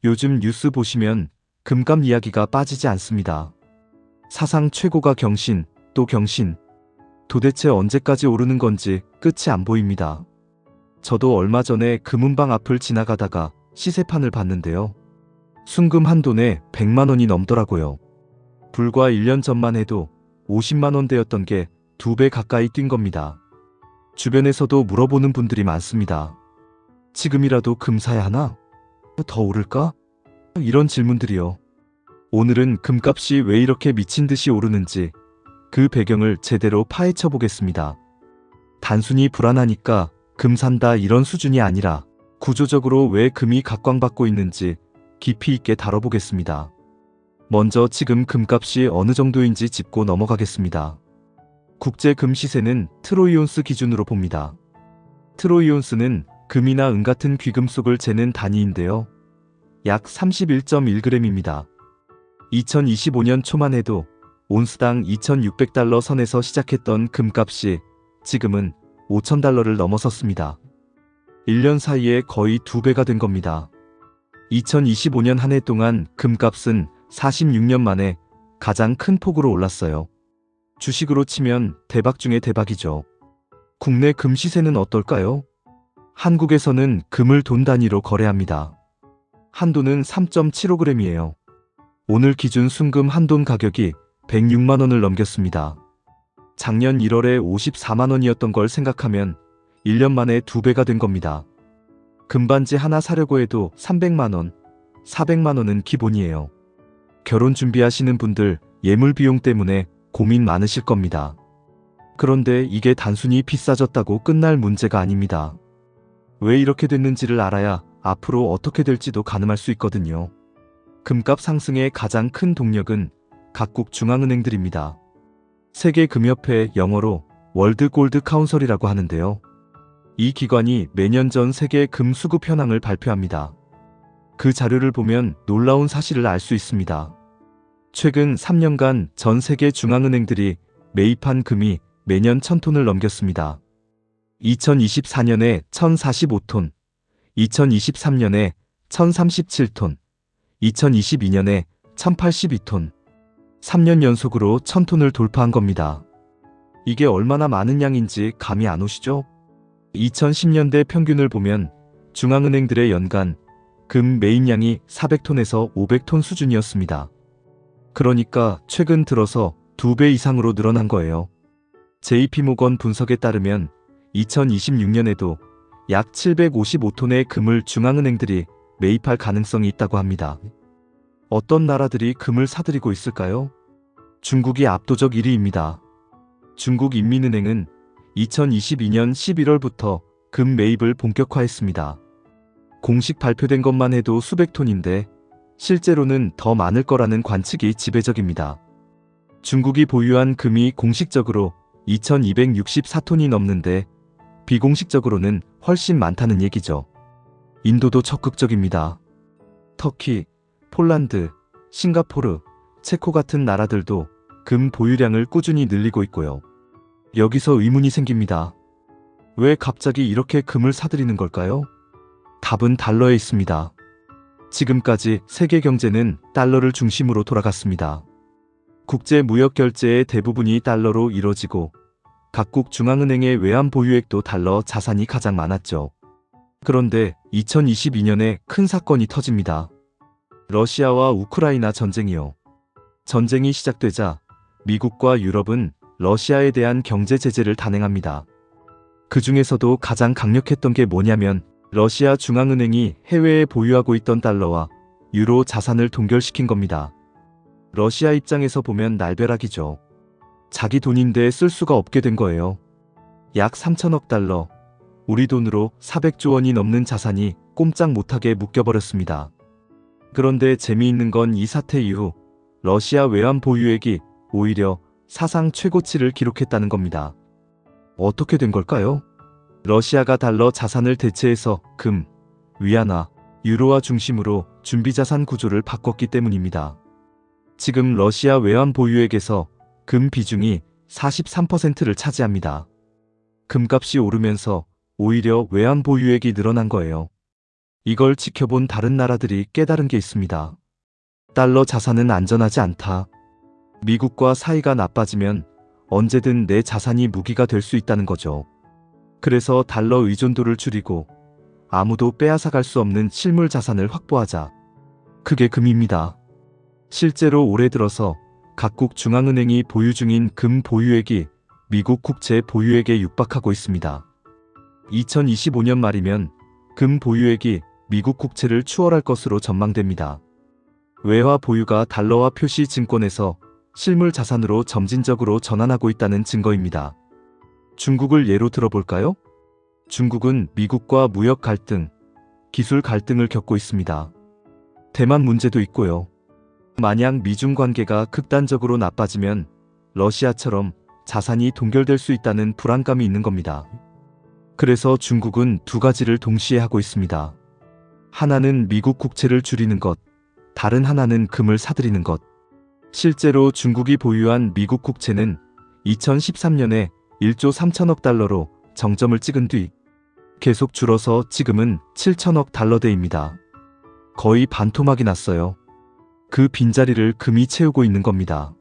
요즘 뉴스 보시면 금값 이야기가 빠지지 않습니다. 사상 최고가 경신, 또 경신. 도대체 언제까지 오르는 건지 끝이 안 보입니다. 저도 얼마 전에 금은방 앞을 지나가다가 시세판을 봤는데요. 순금 한 돈에 100만 원이 넘더라고요. 불과 1년 전만 해도 50만 원대였던 게 2배 가까이 뛴 겁니다. 주변에서도 물어보는 분들이 많습니다. 지금이라도 금 사야 하나? 더 오를까? 이런 질문들이요. 오늘은 금값이 왜 이렇게 미친 듯이 오르는지 그 배경을 제대로 파헤쳐 보겠습니다. 단순히 불안하니까 금 산다 이런 수준이 아니라 구조적으로 왜 금이 각광받고 있는지 깊이 있게 다뤄보겠습니다. 먼저 지금 금값이 어느 정도인지 짚고 넘어가겠습니다. 국제 금 시세는 트로이온스 기준으로 봅니다. 트로이온스는 금이나 은 같은 귀금속을 재는 단위인데요. 약 31.1g입니다. 2025년 초만 해도 온스당 2,600달러 선에서 시작했던 금값이 지금은 5,000달러를 넘어섰습니다. 1년 사이에 거의 2배가 된 겁니다. 2025년 한 해 동안 금값은 46년 만에 가장 큰 폭으로 올랐어요. 주식으로 치면 대박 중에 대박이죠. 국내 금 시세는 어떨까요? 한국에서는 금을 돈 단위로 거래합니다. 한돈은 3.75g이에요. 오늘 기준 순금 한돈 가격이 106만 원을 넘겼습니다. 작년 1월에 54만 원이었던 걸 생각하면 1년 만에 2배가 된 겁니다. 금반지 하나 사려고 해도 300만 원, 400만 원은 기본이에요. 결혼 준비하시는 분들 예물 비용 때문에 고민 많으실 겁니다. 그런데 이게 단순히 비싸졌다고 끝날 문제가 아닙니다. 왜 이렇게 됐는지를 알아야 앞으로 어떻게 될지도 가늠할 수 있거든요. 금값 상승의 가장 큰 동력은 각국 중앙은행들입니다. 세계금협회 영어로 월드 골드 카운슬이라고 하는데요. 이 기관이 매년 전 세계 금 수급 현황을 발표합니다. 그 자료를 보면 놀라운 사실을 알 수 있습니다. 최근 3년간 전 세계 중앙은행들이 매입한 금이 매년 1000톤을 넘겼습니다. 2024년에 1045톤, 2023년에 1037톤, 2022년에 1082톤, 3년 연속으로 1000톤을 돌파한 겁니다. 이게 얼마나 많은 양인지 감이 안 오시죠? 2010년대 평균을 보면 중앙은행들의 연간 금 매입량이 400톤에서 500톤 수준이었습니다. 그러니까 최근 들어서 2배 이상으로 늘어난 거예요. JP모건 분석에 따르면 2026년에도 약 755톤의 금을 중앙은행들이 매입할 가능성이 있다고 합니다. 어떤 나라들이 금을 사들이고 있을까요? 중국이 압도적 1위입니다. 중국인민은행은 2022년 11월부터 금 매입을 본격화했습니다. 공식 발표된 것만 해도 수백 톤인데 실제로는 더 많을 거라는 관측이 지배적입니다. 중국이 보유한 금이 공식적으로 2264톤이 넘는데 비공식적으로는 훨씬 많다는 얘기죠. 인도도 적극적입니다. 터키, 폴란드, 싱가포르, 체코 같은 나라들도 금 보유량을 꾸준히 늘리고 있고요. 여기서 의문이 생깁니다. 왜 갑자기 이렇게 금을 사들이는 걸까요? 답은 달러에 있습니다. 지금까지 세계 경제는 달러를 중심으로 돌아갔습니다. 국제 무역 결제의 대부분이 달러로 이뤄지고 각국 중앙은행의 외환 보유액도 달러 자산이 가장 많았죠. 그런데 2022년에 큰 사건이 터집니다. 러시아와 우크라이나 전쟁이요. 전쟁이 시작되자 미국과 유럽은 러시아에 대한 경제 제재를 단행합니다. 그 중에서도 가장 강력했던 게 뭐냐면 러시아 중앙은행이 해외에 보유하고 있던 달러와 유로 자산을 동결시킨 겁니다. 러시아 입장에서 보면 날벼락이죠. 자기 돈인데 쓸 수가 없게 된 거예요. 약 3천억 달러, 우리 돈으로 400조 원이 넘는 자산이 꼼짝 못하게 묶여버렸습니다. 그런데 재미있는 건 이 사태 이후 러시아 외환 보유액이 오히려 사상 최고치를 기록했다는 겁니다. 어떻게 된 걸까요? 러시아가 달러 자산을 대체해서 금, 위안화, 유로화 중심으로 준비자산 구조를 바꿨기 때문입니다. 지금 러시아 외환 보유액에서 금 비중이 43%를 차지합니다. 금값이 오르면서 오히려 외환 보유액이 늘어난 거예요. 이걸 지켜본 다른 나라들이 깨달은 게 있습니다. 달러 자산은 안전하지 않다. 미국과 사이가 나빠지면 언제든 내 자산이 무기가 될 수 있다는 거죠. 그래서 달러 의존도를 줄이고 아무도 빼앗아갈 수 없는 실물 자산을 확보하자. 그게 금입니다. 실제로 올해 들어서 각국 중앙은행이 보유 중인 금 보유액이 미국 국채 보유액에 육박하고 있습니다. 2025년 말이면 금 보유액이 미국 국채를 추월할 것으로 전망됩니다. 외화 보유가 달러화 표시 증권에서 실물 자산으로 점진적으로 전환하고 있다는 증거입니다. 중국을 예로 들어볼까요? 중국은 미국과 무역 갈등, 기술 갈등을 겪고 있습니다. 대만 문제도 있고요. 만약 미중 관계가 극단적으로 나빠지면 러시아처럼 자산이 동결될 수 있다는 불안감이 있는 겁니다. 그래서 중국은 두 가지를 동시에 하고 있습니다. 하나는 미국 국채를 줄이는 것, 다른 하나는 금을 사들이는 것. 실제로 중국이 보유한 미국 국채는 2013년에 1조 3천억 달러로 정점을 찍은 뒤 계속 줄어서 지금은 7천억 달러대입니다. 거의 반토막이 났어요. 그 빈자리를 금이 채우고 있는 겁니다.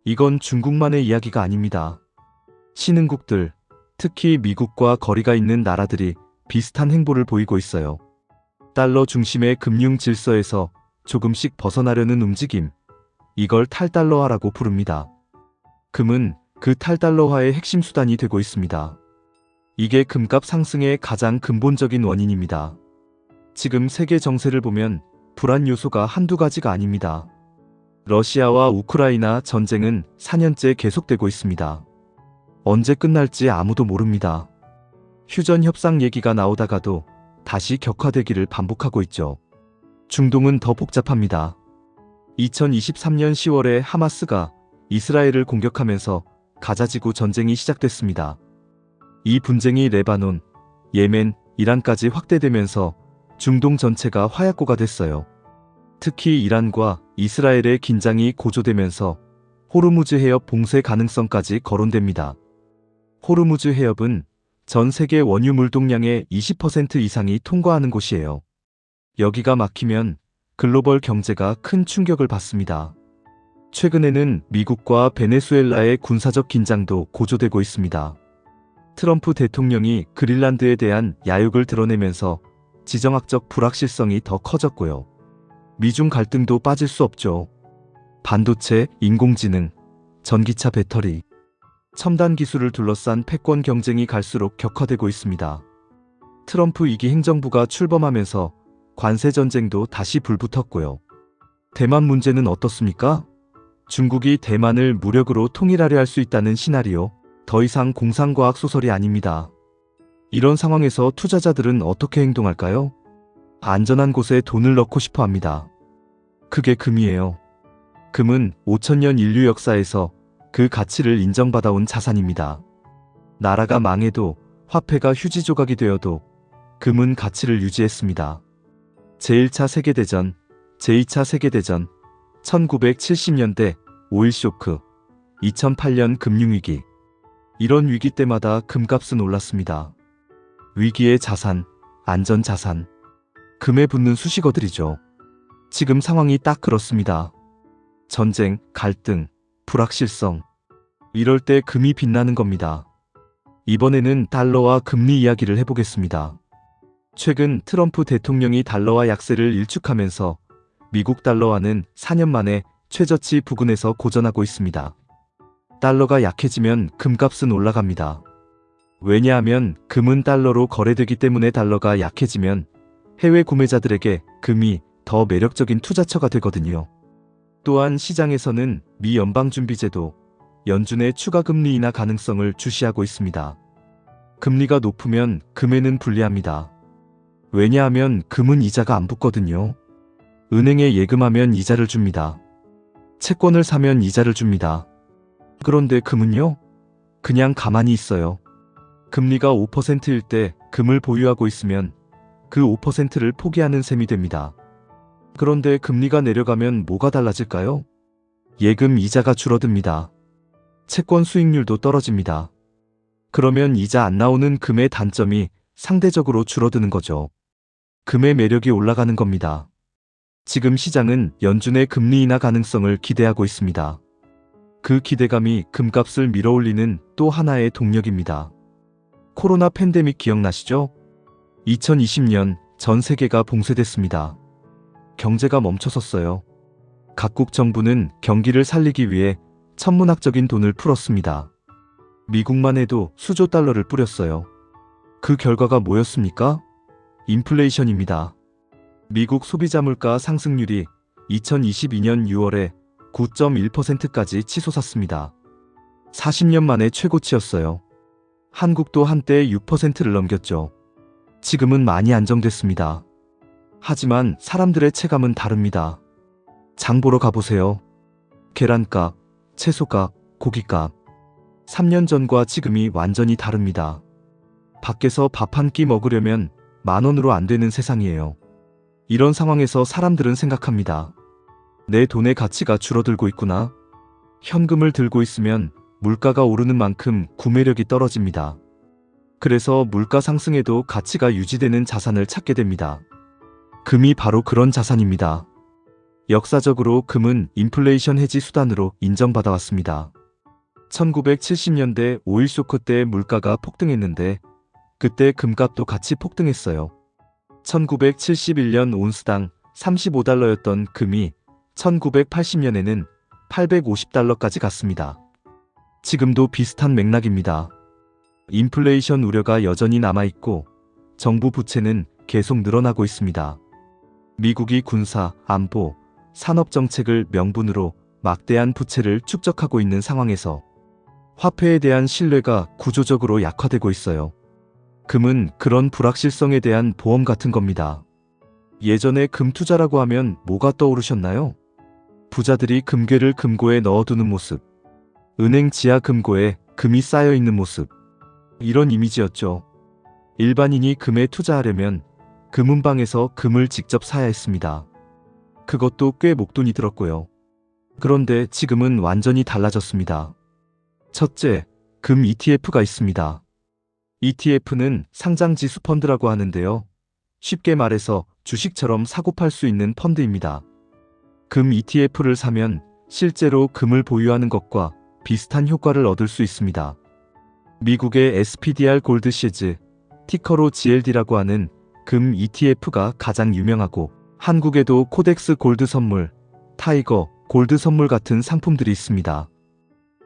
이건 중국만의 이야기가 아닙니다. 신흥국들, 특히 미국과 거리가 있는 나라들이 비슷한 행보를 보이고 있어요. 달러 중심의 금융 질서에서 조금씩 벗어나려는 움직임, 이걸 탈달러화라고 부릅니다. 금은 그 탈달러화의 핵심 수단이 되고 있습니다. 이게 금값 상승의 가장 근본적인 원인입니다. 지금 세계 정세를 보면 불안 요소가 한두 가지가 아닙니다. 러시아와 우크라이나 전쟁은 4년째 계속되고 있습니다. 언제 끝날지 아무도 모릅니다. 휴전 협상 얘기가 나오다가도 다시 격화되기를 반복하고 있죠. 중동은 더 복잡합니다. 2023년 10월에 하마스가 이스라엘을 공격하면서 가자지구 전쟁이 시작됐습니다. 이 분쟁이 레바논, 예멘, 이란까지 확대되면서 중동 전체가 화약고가 됐어요. 특히 이란과 이스라엘의 긴장이 고조되면서 호르무즈 해협 봉쇄 가능성까지 거론됩니다. 호르무즈 해협은 전 세계 원유 물동량의 20% 이상이 통과하는 곳이에요. 여기가 막히면 글로벌 경제가 큰 충격을 받습니다. 최근에는 미국과 베네수엘라의 군사적 긴장도 고조되고 있습니다. 트럼프 대통령이 그린란드에 대한 야욕을 드러내면서 지정학적 불확실성이 더 커졌고요. 미중 갈등도 빠질 수 없죠. 반도체, 인공지능, 전기차 배터리, 첨단 기술을 둘러싼 패권 경쟁이 갈수록 격화되고 있습니다. 트럼프 2기 행정부가 출범하면서 관세 전쟁도 다시 불붙었고요. 대만 문제는 어떻습니까? 중국이 대만을 무력으로 통일하려 할 수 있다는 시나리오, 더 이상 공상과학 소설이 아닙니다. 이런 상황에서 투자자들은 어떻게 행동할까요? 안전한 곳에 돈을 넣고 싶어 합니다. 그게 금이에요. 금은 5천년 인류 역사에서 그 가치를 인정받아온 자산입니다. 나라가 망해도 화폐가 휴지 조각이 되어도 금은 가치를 유지했습니다. 제1차 세계대전, 제2차 세계대전, 1970년대 5.1 쇼크, 2008년 금융위기. 이런 위기 때마다 금값은 올랐습니다. 위기의 자산, 안전자산. 금에 붙는 수식어들이죠. 지금 상황이 딱 그렇습니다. 전쟁, 갈등, 불확실성. 이럴 때 금이 빛나는 겁니다. 이번에는 달러와 금리 이야기를 해보겠습니다. 최근 트럼프 대통령이 달러화 약세를 일축하면서 미국 달러화는 4년 만에 최저치 부근에서 고전하고 있습니다. 달러가 약해지면 금값은 올라갑니다. 왜냐하면 금은 달러로 거래되기 때문에 달러가 약해지면 해외 구매자들에게 금이 더 매력적인 투자처가 되거든요. 또한 시장에서는 미 연방준비제도, 연준의 추가 금리 인하 가능성을 주시하고 있습니다. 금리가 높으면 금에는 불리합니다. 왜냐하면 금은 이자가 안 붙거든요. 은행에 예금하면 이자를 줍니다. 채권을 사면 이자를 줍니다. 그런데 금은요? 그냥 가만히 있어요. 금리가 5%일 때 금을 보유하고 있으면 그 5%를 포기하는 셈이 됩니다. 그런데 금리가 내려가면 뭐가 달라질까요? 예금 이자가 줄어듭니다. 채권 수익률도 떨어집니다. 그러면 이자 안 나오는 금의 단점이 상대적으로 줄어드는 거죠. 금의 매력이 올라가는 겁니다. 지금 시장은 연준의 금리 인하 가능성을 기대하고 있습니다. 그 기대감이 금값을 밀어올리는 또 하나의 동력입니다. 코로나 팬데믹 기억나시죠? 2020년 전 세계가 봉쇄됐습니다. 경제가 멈춰섰어요. 각국 정부는 경기를 살리기 위해 천문학적인 돈을 풀었습니다. 미국만 해도 수조 달러를 뿌렸어요. 그 결과가 뭐였습니까? 인플레이션입니다. 미국 소비자 물가 상승률이 2022년 6월에 9.1%까지 치솟았습니다. 40년 만에 최고치였어요. 한국도 한때 6%를 넘겼죠. 지금은 많이 안정됐습니다. 하지만 사람들의 체감은 다릅니다. 장 보러 가보세요. 계란값, 채소값, 고기값. 3년 전과 지금이 완전히 다릅니다. 밖에서 밥 한 끼 먹으려면 10,000원으로 안 되는 세상이에요. 이런 상황에서 사람들은 생각합니다. 내 돈의 가치가 줄어들고 있구나. 현금을 들고 있으면 물가가 오르는 만큼 구매력이 떨어집니다. 그래서 물가 상승에도 가치가 유지되는 자산을 찾게 됩니다. 금이 바로 그런 자산입니다. 역사적으로 금은 인플레이션 해지 수단으로 인정받아왔습니다. 1970년대 오일 쇼크 때 물가가 폭등했는데 그때 금값도 같이 폭등했어요. 1971년 온스당 35달러였던 금이 1980년에는 850달러까지 갔습니다. 지금도 비슷한 맥락입니다. 인플레이션 우려가 여전히 남아있고 정부 부채는 계속 늘어나고 있습니다. 미국이 군사, 안보, 산업 정책을 명분으로 막대한 부채를 축적하고 있는 상황에서 화폐에 대한 신뢰가 구조적으로 약화되고 있어요. 금은 그런 불확실성에 대한 보험 같은 겁니다. 예전에 금 투자라고 하면 뭐가 떠오르셨나요? 부자들이 금괴를 금고에 넣어두는 모습, 은행 지하 금고에 금이 쌓여있는 모습, 이런 이미지였죠. 일반인이 금에 투자하려면 금은방에서 금을 직접 사야 했습니다. 그것도 꽤 목돈이 들었고요. 그런데 지금은 완전히 달라졌습니다. 첫째, 금 ETF가 있습니다. ETF는 상장지수 펀드라고 하는데요. 쉽게 말해서 주식처럼 사고 팔 수 있는 펀드입니다. 금 ETF를 사면 실제로 금을 보유하는 것과 비슷한 효과를 얻을 수 있습니다. 미국의 SPDR 골드시즈, 티커로 GLD라고 하는 금 ETF가 가장 유명하고 한국에도 코덱스 골드 선물, 타이거 골드 선물 같은 상품들이 있습니다.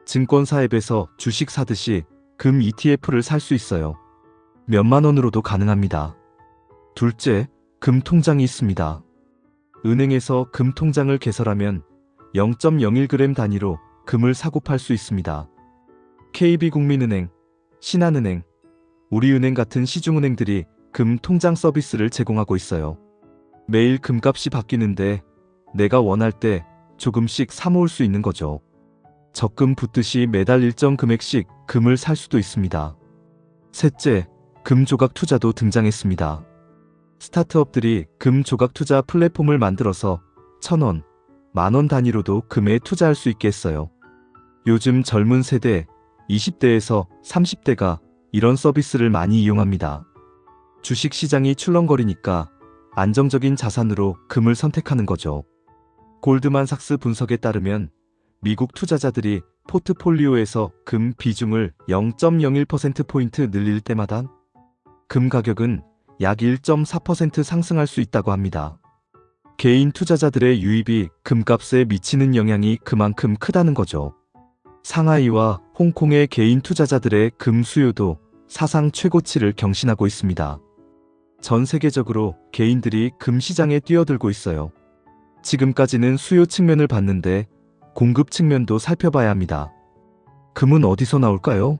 증권사 앱에서 주식 사듯이 금 ETF를 살 수 있어요. 몇만 원으로도 가능합니다. 둘째, 금 통장이 있습니다. 은행에서 금 통장을 개설하면 0.01g 단위로 금을 사고 팔 수 있습니다. KB국민은행, 신한은행, 우리은행 같은 시중은행들이 금 통장 서비스를 제공하고 있어요. 매일 금값이 바뀌는데 내가 원할 때 조금씩 사 모을 수 있는 거죠. 적금 붓듯이 매달 일정 금액씩 금을 살 수도 있습니다. 셋째, 금 조각 투자도 등장했습니다. 스타트업들이 금 조각 투자 플랫폼을 만들어서 1,000원, 10,000원 단위로도 금에 투자할 수 있게 했어요. 요즘 젊은 세대 20대에서 30대가 이런 서비스를 많이 이용합니다. 주식 시장이 출렁거리니까 안정적인 자산으로 금을 선택하는 거죠. 골드만삭스 분석에 따르면 미국 투자자들이 포트폴리오에서 금 비중을 0.01%포인트 늘릴 때마다 금 가격은 약 1.4% 상승할 수 있다고 합니다. 개인 투자자들의 유입이 금값에 미치는 영향이 그만큼 크다는 거죠. 상하이와 홍콩의 개인 투자자들의 금 수요도 사상 최고치를 경신하고 있습니다. 전 세계적으로 개인들이 금 시장에 뛰어들고 있어요. 지금까지는 수요 측면을 봤는데 공급 측면도 살펴봐야 합니다. 금은 어디서 나올까요?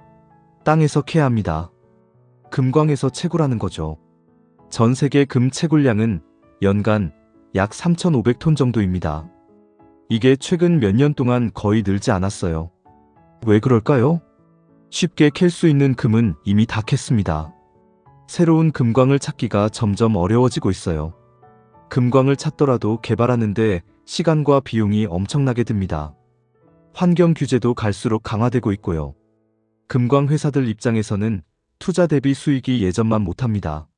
땅에서 캐야 합니다. 금광에서 채굴하는 거죠. 전 세계 금 채굴량은 연간 약 3,500톤 정도입니다. 이게 최근 몇 년 동안 거의 늘지 않았어요. 왜 그럴까요? 쉽게 캘 수 있는 금은 이미 다 캤습니다. 새로운 금광을 찾기가 점점 어려워지고 있어요. 금광을 찾더라도 개발하는데 시간과 비용이 엄청나게 듭니다. 환경 규제도 갈수록 강화되고 있고요. 금광 회사들 입장에서는 투자 대비 수익이 예전만 못합니다.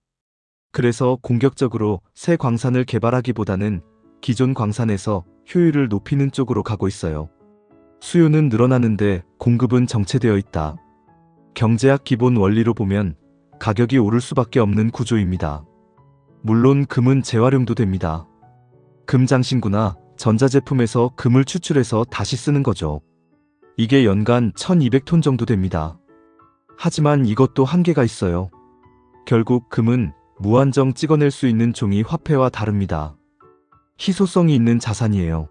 그래서 공격적으로 새 광산을 개발하기보다는 기존 광산에서 효율을 높이는 쪽으로 가고 있어요. 수요는 늘어나는데 공급은 정체되어 있다. 경제학 기본 원리로 보면 가격이 오를 수밖에 없는 구조입니다. 물론 금은 재활용도 됩니다. 금 장신구나 전자제품에서 금을 추출해서 다시 쓰는 거죠. 이게 연간 1200톤 정도 됩니다. 하지만 이것도 한계가 있어요. 결국 금은 무한정 찍어낼 수 있는 종이 화폐와 다릅니다. 희소성이 있는 자산이에요.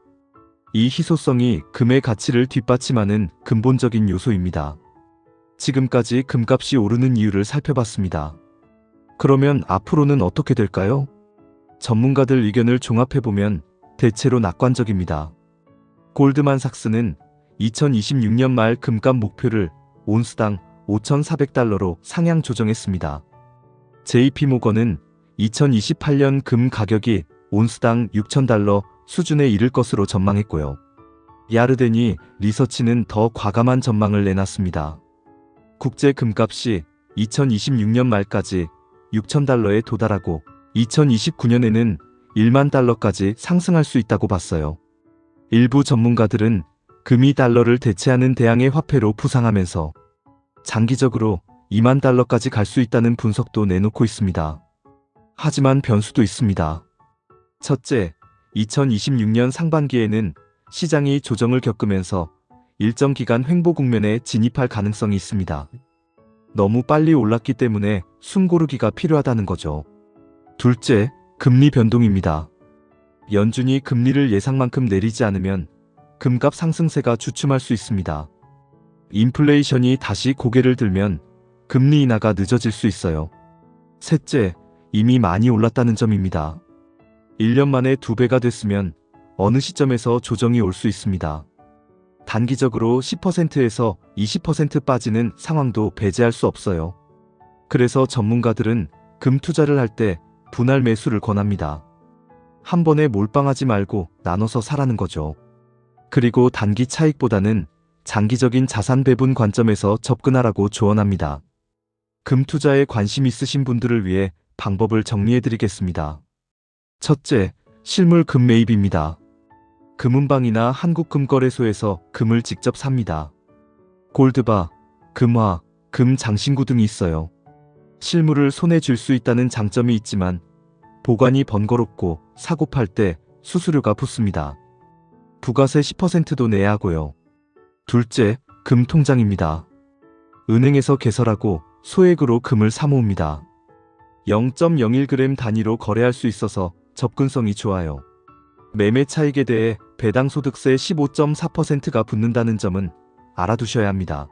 이 희소성이 금의 가치를 뒷받침하는 근본적인 요소입니다. 지금까지 금값이 오르는 이유를 살펴봤습니다. 그러면 앞으로는 어떻게 될까요? 전문가들 의견을 종합해보면 대체로 낙관적입니다. 골드만삭스는 2026년 말 금값 목표를 온스당 5,400달러로 상향 조정했습니다. JP모건은 2028년 금 가격이 온스당 6,000달러 수준에 이를 것으로 전망했고요. 야르데니 리서치는 더 과감한 전망을 내놨습니다. 국제 금값이 2026년 말까지 6,000달러에 도달하고 2029년에는 1만 달러까지 상승할 수 있다고 봤어요. 일부 전문가들은 금이 달러를 대체하는 대항해 화폐로 부상하면서 장기적으로 2만 달러까지 갈 수 있다는 분석도 내놓고 있습니다. 하지만 변수도 있습니다. 첫째, 2026년 상반기에는 시장이 조정을 겪으면서 일정 기간 횡보 국면에 진입할 가능성이 있습니다. 너무 빨리 올랐기 때문에 숨고르기가 필요하다는 거죠. 둘째, 금리 변동입니다. 연준이 금리를 예상만큼 내리지 않으면 금값 상승세가 주춤할 수 있습니다. 인플레이션이 다시 고개를 들면 금리 인하가 늦어질 수 있어요. 셋째, 이미 많이 올랐다는 점입니다. 1년 만에 2배가 됐으면 어느 시점에서 조정이 올 수 있습니다. 단기적으로 10%에서 20% 빠지는 상황도 배제할 수 없어요. 그래서 전문가들은 금 투자를 할 때 분할 매수를 권합니다. 한 번에 몰빵하지 말고 나눠서 사라는 거죠. 그리고 단기 차익보다는 장기적인 자산 배분 관점에서 접근하라고 조언합니다. 금 투자에 관심 있으신 분들을 위해 방법을 정리해드리겠습니다. 첫째, 실물 금 매입입니다. 금은방이나 한국금거래소에서 금을 직접 삽니다. 골드바, 금화, 금 장신구 등이 있어요. 실물을 손에 쥘 수 있다는 장점이 있지만 보관이 번거롭고 사고 팔 때 수수료가 붙습니다. 부가세 10%도 내야 하고요. 둘째, 금 통장입니다. 은행에서 개설하고 소액으로 금을 사모읍니다. 0.01g 단위로 거래할 수 있어서 접근성이 좋아요. 매매 차익에 대해 배당 소득세 15.4%가 붙는다는 점은 알아두셔야 합니다.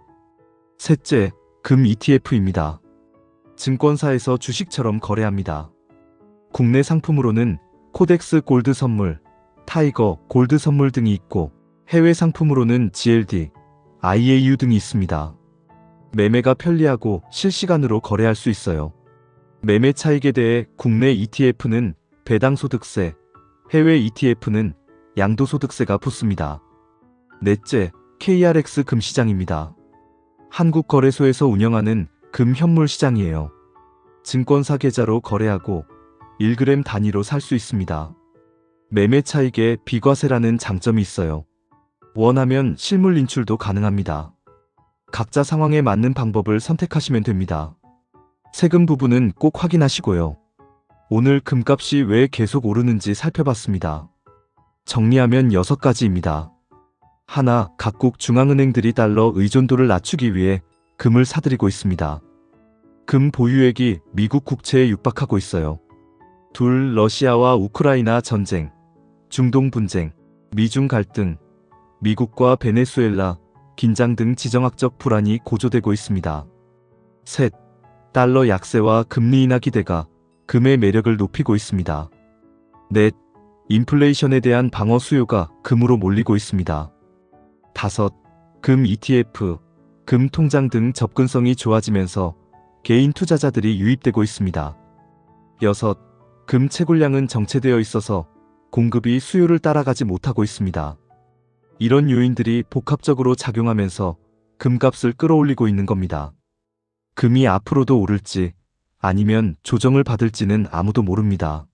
셋째, 금 ETF입니다. 증권사에서 주식처럼 거래합니다. 국내 상품으로는 코덱스 골드 선물, 타이거 골드 선물 등이 있고 해외 상품으로는 GLD, IAU 등이 있습니다. 매매가 편리하고 실시간으로 거래할 수 있어요. 매매 차익에 대해 국내 ETF는 배당소득세, 해외 ETF는 양도소득세가 붙습니다. 넷째, KRX 금시장입니다. 한국거래소에서 운영하는 금 현물 시장이에요. 증권사 계좌로 거래하고 1g 단위로 살 수 있습니다. 매매 차익에 비과세라는 장점이 있어요. 원하면 실물 인출도 가능합니다. 각자 상황에 맞는 방법을 선택하시면 됩니다. 세금 부분은 꼭 확인하시고요. 오늘 금값이 왜 계속 오르는지 살펴봤습니다. 정리하면 6가지입니다. 하나, 각국 중앙은행들이 달러 의존도를 낮추기 위해 금을 사들이고 있습니다. 금 보유액이 미국 국채에 육박하고 있어요. 둘, 러시아와 우크라이나 전쟁, 중동 분쟁, 미중 갈등, 미국과 베네수엘라 긴장 등 지정학적 불안이 고조되고 있습니다. 셋, 달러 약세와 금리 인하 기대가 금의 매력을 높이고 있습니다. 넷, 인플레이션에 대한 방어 수요가 금으로 몰리고 있습니다. 다섯, 금 ETF, 금 통장 등 접근성이 좋아지면서 개인 투자자들이 유입되고 있습니다. 여섯, 금 채굴량은 정체되어 있어서 공급이 수요를 따라가지 못하고 있습니다. 이런 요인들이 복합적으로 작용하면서 금값을 끌어올리고 있는 겁니다. 금이 앞으로도 오를지 아니면 조정을 받을지는 아무도 모릅니다.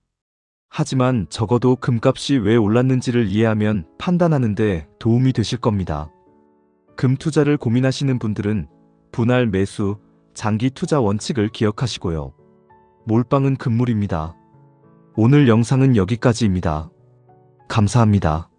하지만 적어도 금값이 왜 올랐는지를 이해하면 판단하는데 도움이 되실 겁니다. 금 투자를 고민하시는 분들은 분할 매수, 장기 투자 원칙을 기억하시고요. 몰빵은 금물입니다. 오늘 영상은 여기까지입니다. 감사합니다.